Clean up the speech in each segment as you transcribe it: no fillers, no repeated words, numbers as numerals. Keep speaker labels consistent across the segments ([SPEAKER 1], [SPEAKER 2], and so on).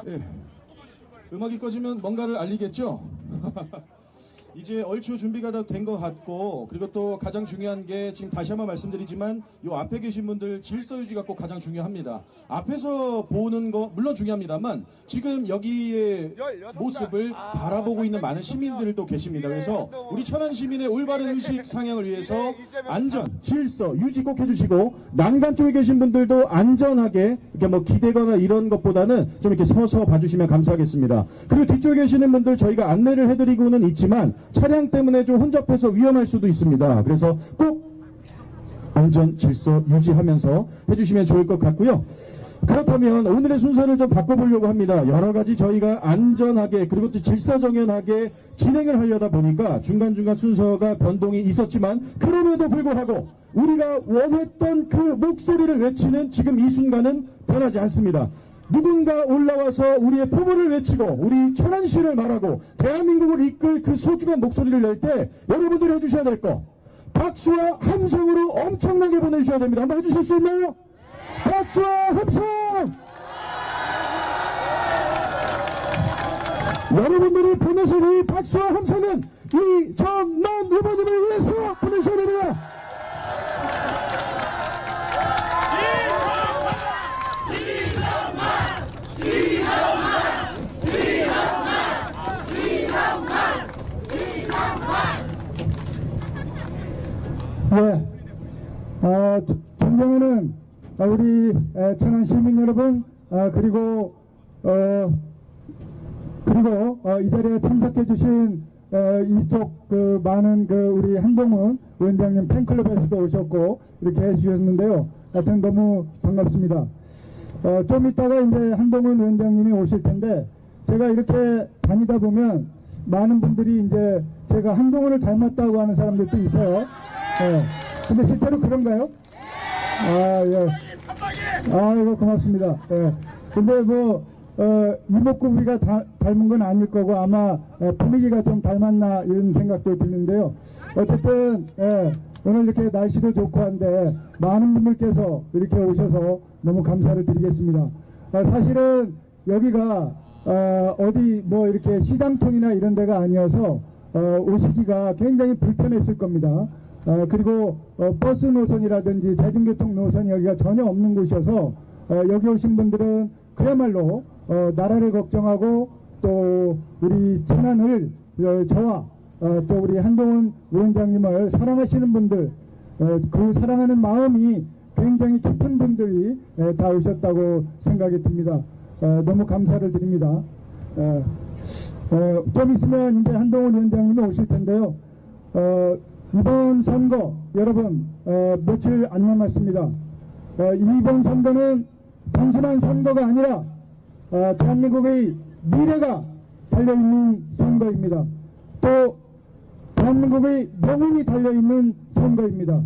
[SPEAKER 1] 예. 음악이 꺼지면 뭔가를 알리겠죠? 이제 얼추 준비가 다 된 것 같고, 그리고 또 가장 중요한 게 지금 다시 한번 말씀드리지만 요 앞에 계신 분들 질서 유지가 꼭 가장 중요합니다. 앞에서 보는 거 물론 중요합니다만 지금 여기의 모습을 바라보고 있는 많은 시민들도 계십니다. 그래서 우리 천안 시민의 올바른 의식 상향을 위해서 안전, 질서 유지 꼭 해주시고, 난간 쪽에 계신 분들도 안전하게 이렇게 뭐 기대거나 이런 것보다는 좀 이렇게 서서 봐주시면 감사하겠습니다. 그리고 뒤쪽에 계시는 분들 저희가 안내를 해드리고는 있지만 차량 때문에 좀 혼잡해서 위험할 수도 있습니다. 그래서 꼭 안전 질서 유지하면서 해주시면 좋을 것 같고요. 그렇다면 오늘의 순서를 좀 바꿔보려고 합니다. 여러 가지 저희가 안전하게 그리고 또 질서정연하게 진행을 하려다 보니까 중간중간 순서가 변동이 있었지만, 그럼에도 불구하고 우리가 원했던 그 목소리를 외치는 지금 이 순간은 변하지 않습니다. 누군가 올라와서 우리의 포부를 외치고 우리 천안시를 말하고 대한민국을 이끌 그 소중한 목소리를 낼 때 여러분들이 해주셔야 될 거, 박수와 함성으로 엄청나게 보내주셔야 됩니다. 한번 해주실 수 있나요? 박수와 함성! 여러분들이 보내신 이 박수와 함성은 이정만 후보님을 위해서 보내셔야 됩니다.
[SPEAKER 2] 네, 존경하는 우리 천안 시민 여러분, 그리고 이 자리에 참석해 주신 이쪽 그 많은 그 우리 한동훈 위원장님 팬클럽에서도 오셨고 이렇게 해주셨는데요. 하여튼 너무 반갑습니다. 좀 이따가 이제 한동훈 위원장님이 오실 텐데, 제가 이렇게 다니다 보면 많은 분들이 이제 제가 한동훈을 닮았다고 하는 사람들도 있어요. 예. 근데 실제로 그런가요? 예. 이거 고맙습니다. 예. 근데 뭐, 이목구비가 닮은 건 아닐 거고, 아마, 분위기가 좀 닮았나, 이런 생각도 드는데요. 어쨌든, 오늘 이렇게 날씨도 좋고 한데, 많은 분들께서 이렇게 오셔서 너무 감사를 드리겠습니다. 사실은 여기가, 어디 뭐 이렇게 시장통이나 이런 데가 아니어서, 오시기가 굉장히 불편했을 겁니다. 그리고 버스 노선이라든지 대중교통 노선이 여기가 전혀 없는 곳이어서 여기 오신 분들은 그야말로 나라를 걱정하고 또 우리 천안을 저와 또 우리 한동훈 위원장님을 사랑하시는 분들, 그 사랑하는 마음이 굉장히 깊은 분들이 다 오셨다고 생각이 듭니다. 너무 감사를 드립니다. 좀 있으면 이제 한동훈 위원장님이 오실 텐데요. 이번 선거 여러분 며칠 안 남았습니다. 이번 선거는 단순한 선거가 아니라 대한민국의 미래가 달려있는 선거입니다. 또 대한민국의 명운이 달려있는 선거입니다.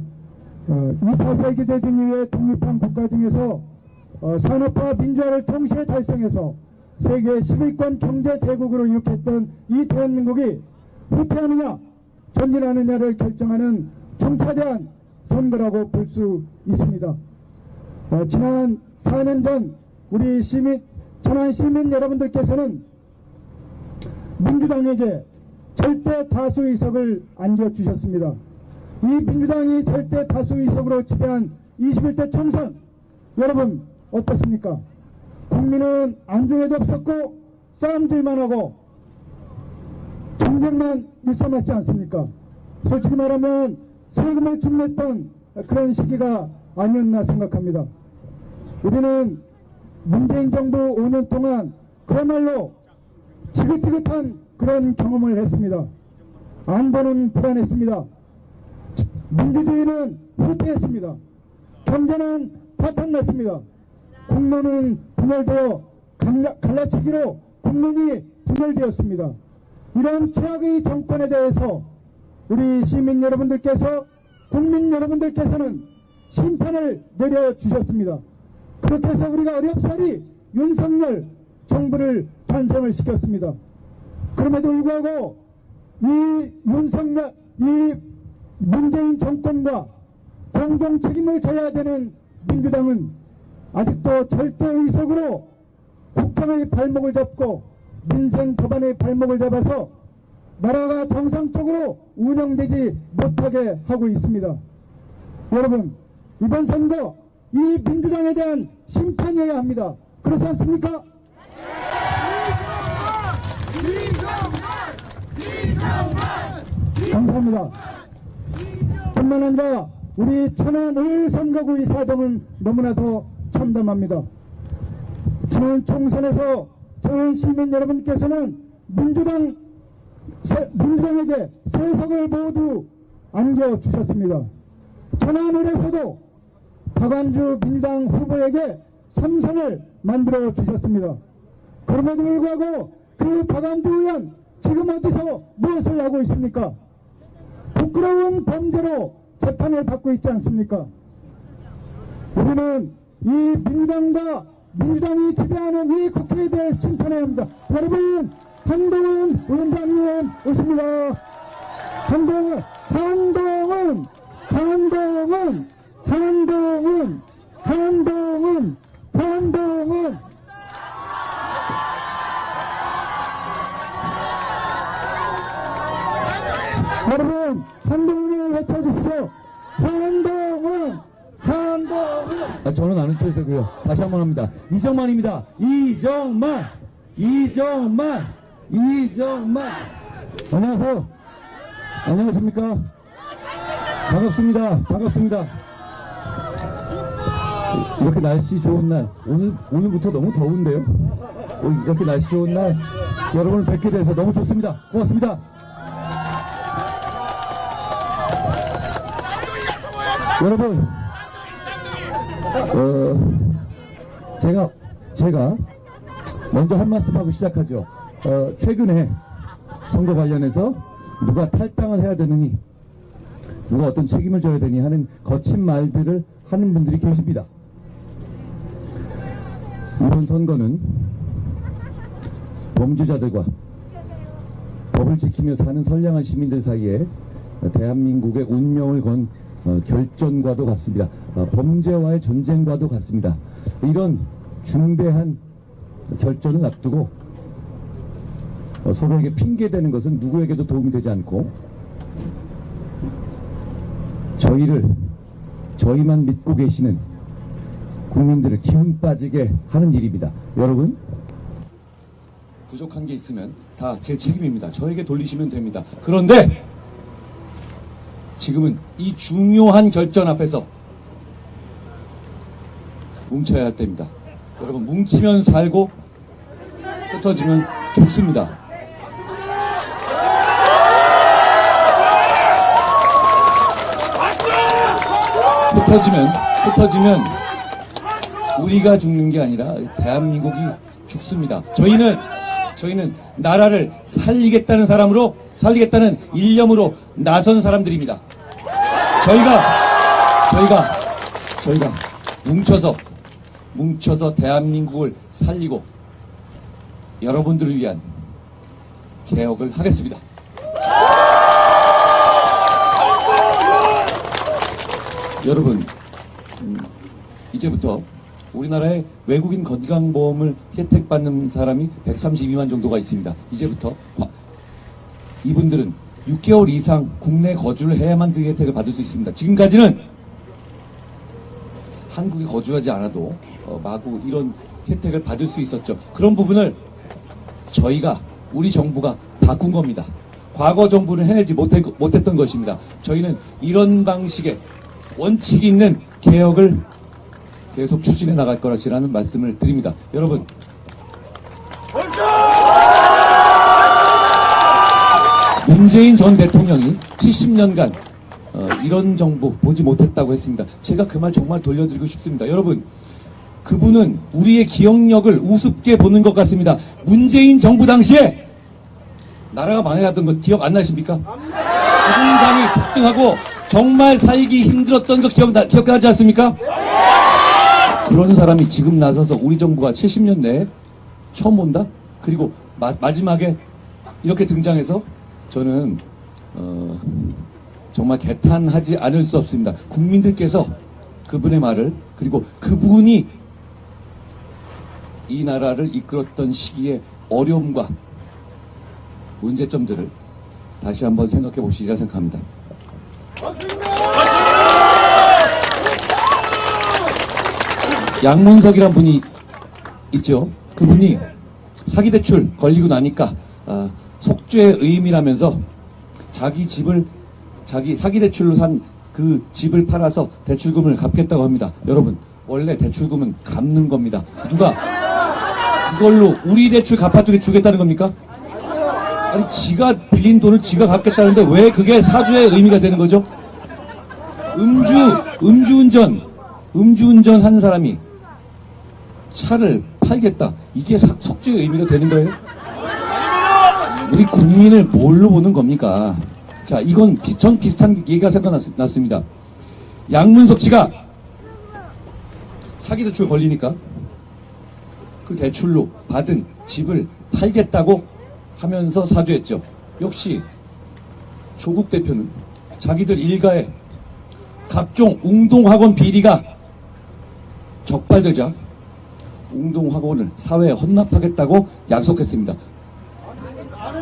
[SPEAKER 2] 2차 세계대전 이후에 독립한 국가 중에서 산업화 민주화를 동시에 달성해서 세계 10위권 경제대국으로 이룩했던 이 대한민국이 후퇴하느냐 전진하느냐를 결정하는 중차대한 선거라고 볼 수 있습니다. 지난 4년 전 우리 천안 시민 여러분들께서는 민주당에게 절대 다수 의석을 안겨주셨습니다. 이 민주당이 절대 다수 의석으로 지배한 21대 총선, 여러분 어떻습니까? 국민은 안중에도 없었고 싸움질만 하고 경쟁만 일삼았지 않습니까? 솔직히 말하면 세금을 축냈던 그런 시기가 아니었나 생각합니다. 우리는 문재인 정부 5년 동안 그야말로 지긋지긋한 그런 경험을 했습니다. 안보는 불안했습니다. 민주주의는 후퇴했습니다. 경제는 파탄났습니다. 국론은 분열되어 갈라치기로 국론이 분열되었습니다. 이런 최악의 정권에 대해서 우리 시민 여러분들께서, 국민 여러분들께서는 심판을 내려주셨습니다. 그렇게 해서 우리가 어렵사리 윤석열 정부를 탄생을 시켰습니다. 그럼에도 불구하고 이 문재인 정권과 공동 책임을 져야 되는 민주당은 아직도 절대 의석으로 국정의 발목을 잡고 민생 법안의 발목을 잡아서 나라가 정상적으로 운영되지 못하게 하고 있습니다. 여러분, 이번 선거 이 민주당에 대한 심판이어야 합니다. 그렇지 않습니까? 감사합니다. 뿐만 아니라 우리 천안 선거구의 사정은 너무나도 참담합니다. 지난 총선에서 천안 시민 여러분께서는 민주당에게 세석을 모두 안겨주셨습니다. 천안을에서도 박완주 민주당 후보에게 3선을 만들어 주셨습니다. 그럼에도 불구하고 그 박완주 의원 지금 어디서 무엇을 하고 있습니까? 부끄러운 범죄로 재판을 받고 있지 않습니까? 우리는 이 민주당이 지배하는 이 국회에 대해 심판해야 합니다. 여러분, 한동훈 위원장님 오십니다. 한동훈 여러분, 한동훈을 외쳐주십시오. 한동훈.
[SPEAKER 3] 저는 아는 척이고요. 다시 한번 합니다. 이정만입니다. 이정만. 안녕하세요. 안녕하십니까. 반갑습니다. 이렇게 날씨 좋은 날, 오늘부터 너무 더운데요. 이렇게 날씨 좋은 날 여러분을 뵙게 돼서 너무 좋습니다. 고맙습니다. 여러분, 제가 먼저 한 말씀하고 시작하죠. 최근에 선거 관련해서 누가 탈당을 해야 되느니, 누가 어떤 책임을 져야 되니 하는 거친 말들을 하는 분들이 계십니다. 이번 선거는 범죄자들과 법을 지키며 사는 선량한 시민들 사이에 대한민국의 운명을 건 결전과도 같습니다. 범죄와의 전쟁과도 같습니다. 이런 중대한 결전을 앞두고 서로에게 핑계대는 것은 누구에게도 도움이 되지 않고 저희만 믿고 계시는 국민들을 기운 빠지게 하는 일입니다. 여러분, 부족한 게 있으면 다 제 책임입니다. 저에게 돌리시면 됩니다. 그런데 지금은 이 중요한 결전 앞에서 뭉쳐야 할 때입니다. 여러분, 뭉치면 살고 흩어지면 죽습니다. 흩어지면 우리가 죽는 게 아니라 대한민국이 죽습니다. 저희는 나라를 살리겠다는 일념으로 나선 사람들입니다. 저희가 뭉쳐서 대한민국을 살리고 여러분들을 위한 개혁을 하겠습니다. 여러분, 이제부터 우리나라에 외국인 건강보험을 혜택받는 사람이 132만 정도가 있습니다. 이제부터 이분들은 6개월 이상 국내 거주를 해야만 그 혜택을 받을 수 있습니다. 지금까지는 한국에 거주하지 않아도 마구 이런 혜택을 받을 수 있었죠. 그런 부분을 우리 정부가 바꾼 겁니다. 과거 정부는 해내지 못했던 것입니다. 저희는 이런 방식의 원칙이 있는 개혁을 계속 추진해 나갈 거라는 말씀을 드립니다. 여러분, 문재인 전 대통령이 70년간 이런 정부 보지 못했다고 했습니다. 제가 그 말 정말 돌려드리고 싶습니다. 여러분, 그분은 우리의 기억력을 우습게 보는 것 같습니다. 문재인 정부 당시에 나라가 망해갔던 거 기억 안 나십니까? 부동산이 급등하고 정말 살기 힘들었던 거 기억하지 않습니까? 그런 사람이 지금 나서서 우리 정부가 70년 내에 처음 본다? 그리고 마지막에 이렇게 등장해서 저는 정말 개탄하지 않을 수 없습니다. 국민들께서 그분의 말을, 그리고 그분이 이 나라를 이끌었던 시기의 어려움과 문제점들을 다시 한번 생각해 보시리라 생각합니다. 양문석이란 분이 있죠. 그분이 사기대출 걸리고 나니까 속죄의 의미라면서 자기 집을 자기 사기대출로 산 그 집을 팔아서 대출금을 갚겠다고 합니다. 여러분, 원래 대출금은 갚는 겁니다. 누가 그걸로 우리 대출 갚아주게 주겠다는 겁니까? 아니, 지가 빌린 돈을 지가 갚겠다는데 왜 그게 사주의 의미가 되는 거죠? 음주운전 한 사람이 차를 팔겠다. 이게 속죄의 의미가 되는 거예요? 우리 국민을 뭘로 보는 겁니까? 자, 이건 전 비슷한 얘기가 생각났습니다. 양문석 씨가 사기대출 걸리니까 그 대출로 받은 집을 팔겠다고 하면서 사죄했죠. 역시 조국 대표는 자기들 일가에 각종 웅동학원 비리가 적발되자 웅동학원을 사회에 헌납하겠다고 약속했습니다.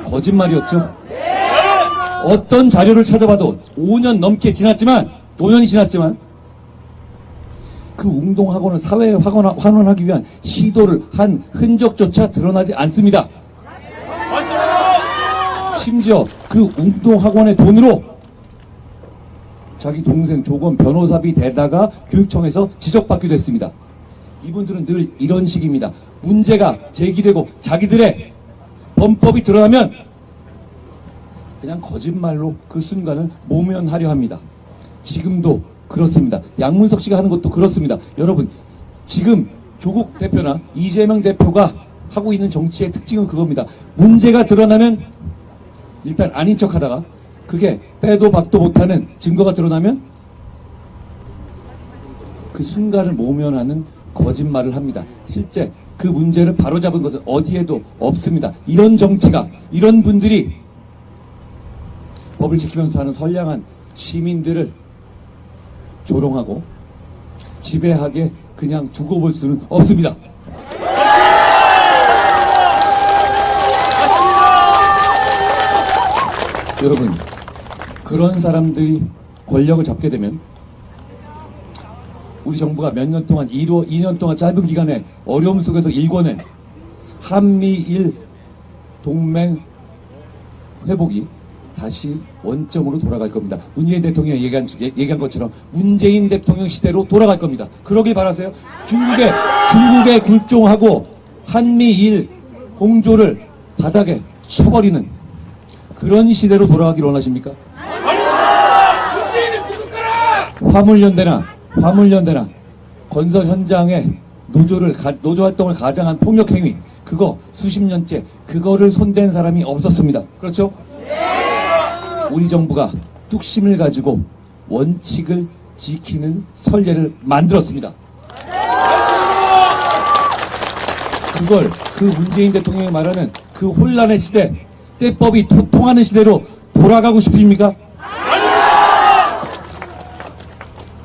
[SPEAKER 3] 거짓말이었죠. 어떤 자료를 찾아봐도 5년이 지났지만 그 웅동학원을 사회에 환원하기 위한 시도를 한 흔적조차 드러나지 않습니다. 심지어 그 웅동학원의 돈으로 자기 동생 조건 변호사비 대다가 교육청에서 지적받기도 했습니다. 이분들은 늘 이런 식입니다. 문제가 제기되고 자기들의 범법이 드러나면 그냥 거짓말로 그 순간을 모면하려 합니다. 지금도 그렇습니다. 양문석 씨가 하는 것도 그렇습니다. 여러분, 지금 조국 대표나 이재명 대표가 하고 있는 정치의 특징은 그겁니다. 문제가 드러나면 일단 아닌 척 하다가 그게 빼도 박도 못하는 증거가 드러나면 그 순간을 모면하는 거짓말을 합니다. 실제 그 문제를 바로잡은 것은 어디에도 없습니다. 이런 정치가, 이런 분들이 법을 지키면서 하는 선량한 시민들을 조롱하고 지배하게 그냥 두고 볼 수는 없습니다. 여러분, 그런 사람들이 권력을 잡게 되면 우리 정부가 몇 년 동안 2년 동안 짧은 기간에 어려움 속에서 일궈낸 한미일 동맹 회복이 다시 원점으로 돌아갈 겁니다. 문재인 대통령이 얘기한 것처럼 문재인 대통령 시대로 돌아갈 겁니다. 그러길 바라세요. 중국에 굴종하고 한미일 공조를 바닥에 쳐버리는 그런 시대로 돌아가길 원하십니까? 화물연대나 건설 현장에 노조 활동을 가장한 폭력 행위, 그거 수십 년째 그거를 손댄 사람이 없었습니다. 그렇죠? 우리 정부가 뚝심을 가지고 원칙을 지키는 선례를 만들었습니다. 그걸 그 문재인 대통령이 말하는 그 혼란의 시대, 때법이 통하는 시대로 돌아가고 싶으십니까?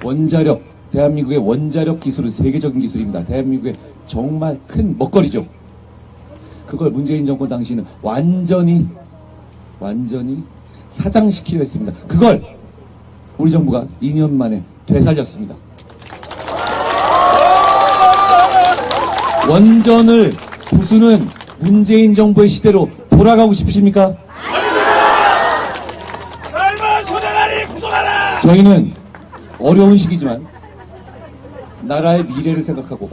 [SPEAKER 3] 원자력, 대한민국의 원자력 기술은 세계적인 기술입니다. 대한민국의 정말 큰 먹거리죠. 그걸 문재인 정권 당시는 완전히 사장시키려 했습니다. 그걸 우리 정부가 2년 만에 되살렸습니다. 원전을 부수는 문재인 정부의 시대로 돌아가고 싶으십니까?
[SPEAKER 4] 삶아 소장하리 구속하라!
[SPEAKER 3] 저희는 어려운 시기지만 나라의 미래를 생각하고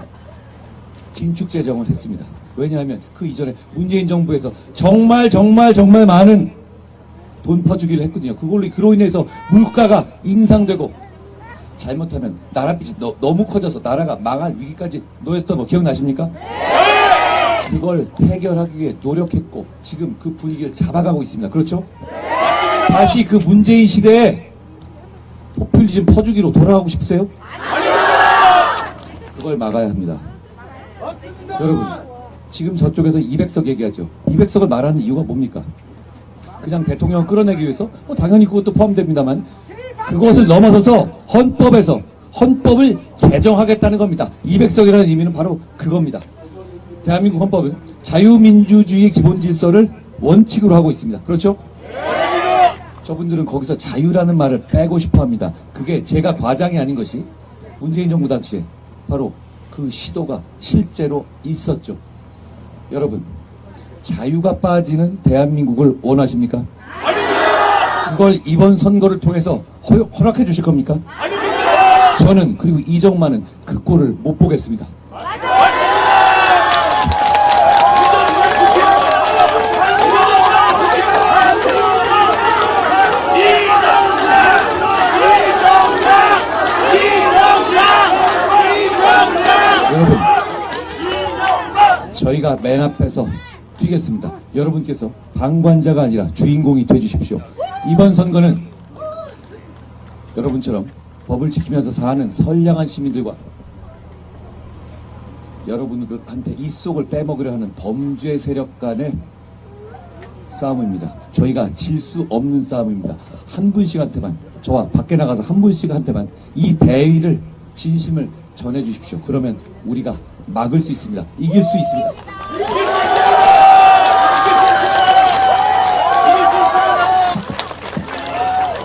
[SPEAKER 3] 긴축 재정을 했습니다. 왜냐하면 그 이전에 문재인 정부에서 정말 많은 돈 퍼주기를 했거든요. 그로 인해서 물가가 인상되고 잘못하면 나라빚이 너무 커져서 나라가 망할 위기까지 놓였던 거 기억나십니까? 그걸 해결하기 위해 노력했고 지금 그 분위기를 잡아가고 있습니다. 그렇죠? 다시 그 문재인 시대에 포퓰리즘 퍼주기로 돌아가고 싶으세요? 그걸 막아야 합니다. 여러분, 지금 저쪽에서 200석 얘기하죠. 200석을 말하는 이유가 뭡니까? 그냥 대통령 끌어내기 위해서? 당연히 그것도 포함됩니다만 그것을 넘어서서 헌법을 개정하겠다는 겁니다. 200석이라는 의미는 바로 그겁니다. 대한민국 헌법은 자유민주주의 기본 질서를 원칙으로 하고 있습니다. 그렇죠? 저분들은 거기서 자유라는 말을 빼고 싶어 합니다. 그게 제가 과장이 아닌 것이 문재인 정부 당시에 바로 그 시도가 실제로 있었죠. 여러분, 자유가 빠지는 대한민국을 원하십니까? 그걸 이번 선거를 통해서 허락해 주실 겁니까? 저는 그리고 이정만은 그 꼴을 못 보겠습니다. 여러분, 저희가 맨 앞에서 뛰겠습니다. 여러분께서 방관자가 아니라 주인공이 되주십시오. 이번 선거는 여러분처럼 법을 지키면서 사는 선량한 시민들과 여러분들한테 이 속을 빼먹으려 하는 범죄 세력 간의 싸움입니다. 저희가 질 수 없는 싸움입니다. 한 분씩한테만, 저와 밖에 나가서 한 분씩한테만 이 대의를, 진심을 전해주십시오. 그러면 우리가 막을 수 있습니다. 이길 수 있습니다.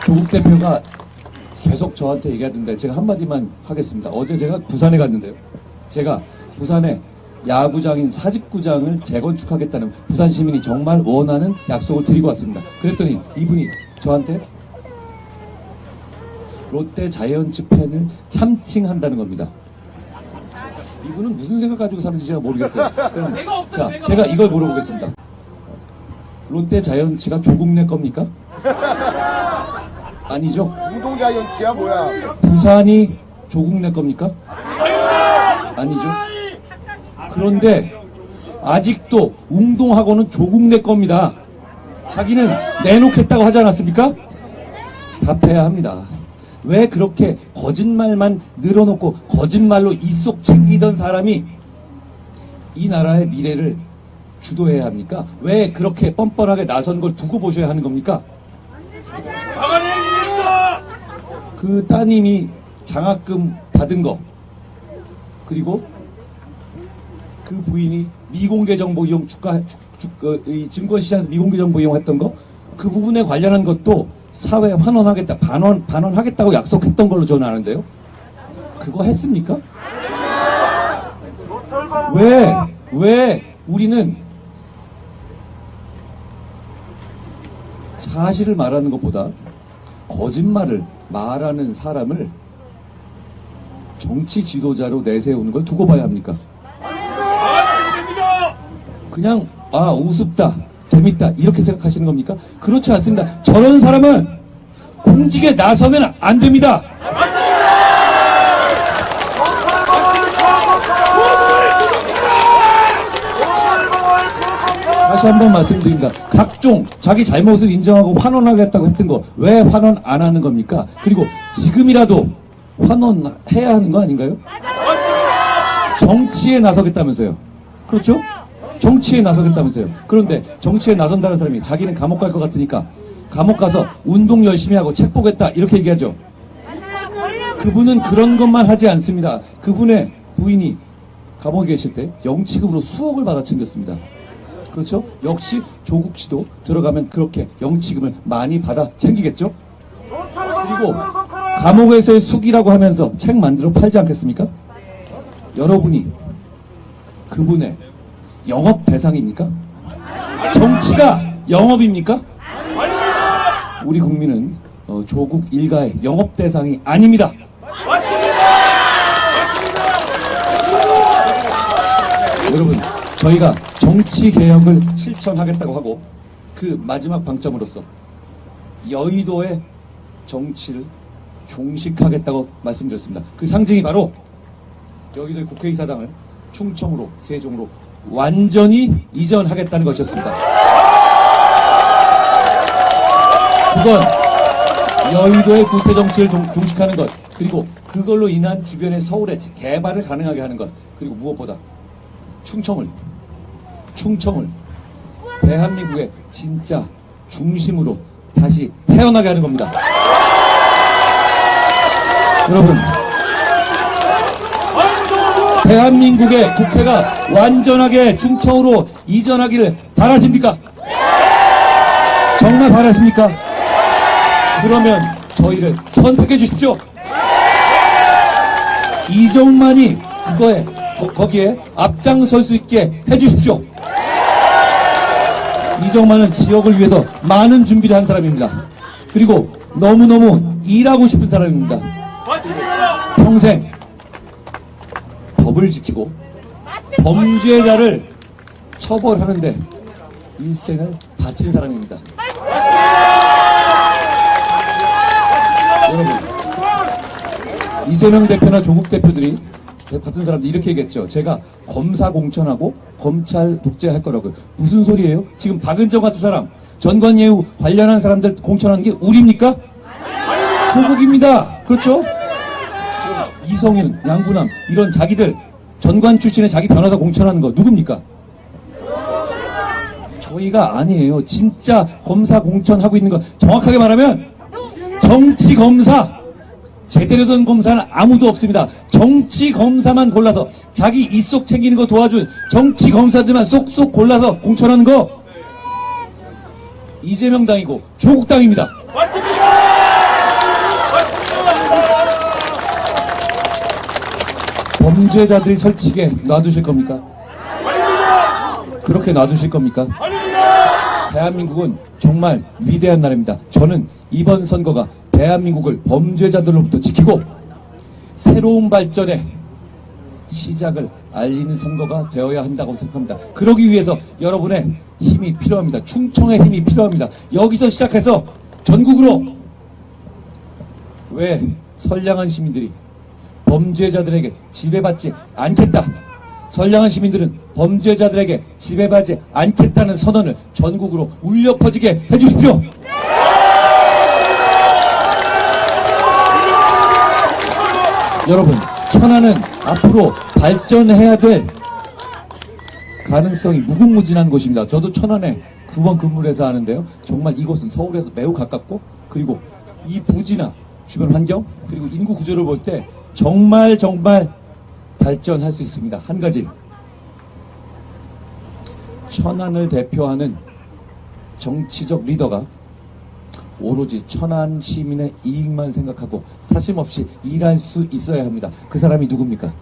[SPEAKER 3] 조국 대표가 계속 저한테 얘기하던데 제가 한마디만 하겠습니다. 어제 제가 부산에 갔는데요. 제가 부산에 야구장인 사직구장을 재건축하겠다는 부산 시민이 정말 원하는 약속을 드리고 왔습니다. 그랬더니 이분이 저한테 롯데 자이언츠 팬을 참칭한다는 겁니다. 이분은 무슨 생각 가지고 사는지 제가 모르겠어요. 그럼, 자, 제가 이걸 물어보겠습니다. 롯데 자이언츠가 조국내 겁니까? 아니죠?
[SPEAKER 5] 운동 자이언츠야 뭐야?
[SPEAKER 3] 부산이 조국내 겁니까? 아니죠? 그런데 아직도 웅동학원은 조국내 겁니다. 자기는 내놓겠다고 하지 않았습니까? 답해야 합니다. 왜 그렇게 거짓말만 늘어놓고 거짓말로 이속 챙기던 사람이 이 나라의 미래를 주도해야 합니까? 왜 그렇게 뻔뻔하게 나선 걸 두고 보셔야 하는 겁니까? 그 따님이 장학금 받은 거, 그리고 그 부인이 미공개 정보 이용 이 증권시장에서 미공개 정보 이용했던 거, 그 부분에 관련한 것도 사회에 환원하겠다, 반원하겠다고 약속했던 걸로 저는 아는데요. 그거 했습니까? 왜 우리는 사실을 말하는 것보다 거짓말을 말하는 사람을 정치 지도자로 내세우는 걸 두고 봐야 합니까? 그냥 우습다, 재밌다 이렇게 생각하시는 겁니까? 그렇지 않습니다. 저런 사람은 공직에 나서면 안 됩니다. 다시 한번 말씀드립니다. 각종 자기 잘못을 인정하고 환원하겠다고 했던 거 왜 환원 안 하는 겁니까? 그리고 지금이라도 환원해야 하는 거 아닌가요? 정치에 나서겠다면서요. 그렇죠? 정치에 나서겠다면서요. 그런데 정치에 나선다는 사람이 자기는 감옥 갈 것 같으니까 감옥 가서 운동 열심히 하고 책 보겠다 이렇게 얘기하죠. 그분은 그런 것만 하지 않습니다. 그분의 부인이 감옥에 계실 때 영치금으로 수억을 받아 챙겼습니다. 그렇죠? 역시 조국 씨도 들어가면 그렇게 영치금을 많이 받아 챙기겠죠? 그리고 감옥에서의 숙이라고 하면서 책 만들어 팔지 않겠습니까? 여러분이 그분의 영업 대상입니까? 정치가 영업입니까? 우리 국민은 조국 일가의 영업 대상이 아닙니다. 여러분, 저희가 정치 개혁을 실천하겠다고 하고 그 마지막 방점으로서 여의도의 정치를 종식하겠다고 말씀드렸습니다. 그 상징이 바로 여의도의 국회의사당을 충청으로, 세종으로 완전히 이전하겠다는 것이었습니다. 그건 여의도의 구태 정치를 종식하는 것, 그리고 그걸로 인한 주변의 서울의 개발을 가능하게 하는 것, 그리고 무엇보다 충청을 대한민국의 진짜 중심으로 다시 태어나게 하는 겁니다. 여러분, 대한민국의 국회가 완전하게 중청으로 이전하기를 바라십니까? 정말 바라십니까? 그러면 저희를 선택해 주십시오. 이정만이 거기에 앞장설 수 있게 해 주십시오. 이정만은 지역을 위해서 많은 준비를 한 사람입니다. 그리고 너무너무 일하고 싶은 사람입니다. 평생 법을 지키고 범죄자를 처벌하는데 일생을 바친 사람입니다. 여러분, 이재명 대표나 조국 대표들이 같은 사람들 이렇게 얘기했죠. 제가 검사 공천하고 검찰 독재할 거라고요. 무슨 소리예요? 지금 박은정 같은 사람, 전관예우 관련한 사람들 공천하는 게 우리입니까? 조국입니다. 그렇죠? 이성윤, 양부남 이런 자기들 전관 출신의 자기 변호사 공천하는 거 누굽니까? 저희가 아니에요. 진짜 검사 공천하고 있는 거 정확하게 말하면 정치 검사, 제대로 된 검사는 아무도 없습니다. 정치 검사만 골라서 자기 입속 챙기는 거 도와준 정치 검사들만 쏙쏙 골라서 공천하는 거 이재명 당이고 조국 당입니다. 범죄자들이 설치게 놔두실 겁니까? 그렇게 놔두실 겁니까? 대한민국은 정말 위대한 나라입니다. 저는 이번 선거가 대한민국을 범죄자들로부터 지키고 새로운 발전의 시작을 알리는 선거가 되어야 한다고 생각합니다. 그러기 위해서 여러분의 힘이 필요합니다. 충청의 힘이 필요합니다. 여기서 시작해서 전국으로 왜 선량한 시민들이 범죄자들에게 지배받지 않겠다. 선량한 시민들은 범죄자들에게 지배받지 않겠다는 선언을 전국으로 울려 퍼지게 해주십시오. 여러분, 천안은 앞으로 발전해야 될 가능성이 무궁무진한 곳입니다. 저도 천안에 9번 근무를 해서 하는데요. 정말 이곳은 서울에서 매우 가깝고 그리고 이 부지나 주변 환경 그리고 인구 구조를 볼 때 정말 발전할 수 있습니다. 한 가지, 천안을 대표하는 정치적 리더가 오로지 천안 시민의 이익만 생각하고 사심없이 일할 수 있어야 합니다. 그 사람이 누굽니까?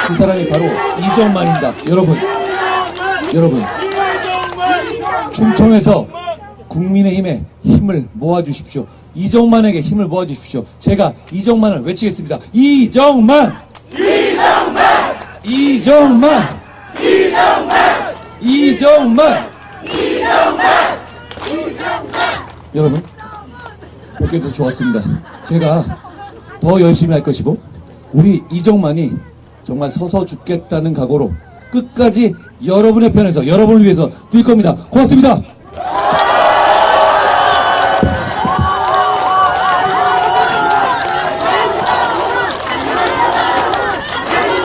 [SPEAKER 3] 그 사람이 바로 이정만입니다. 여러분, 충청에서 국민의힘에 힘을 모아주십시오. 이정만에게 힘을 모아주십시오. 제가 이정만을 외치겠습니다. 이정만! 이정만! 이정만! 이정만! 이정만! 이정만! 여러분, 뵙게 돼서 좋았습니다. 제가 더 열심히 할 것이고 우리 이정만이 정말 서서 죽겠다는 각오로 끝까지 여러분의 편에서 여러분을 위해서 뛸 겁니다. 고맙습니다.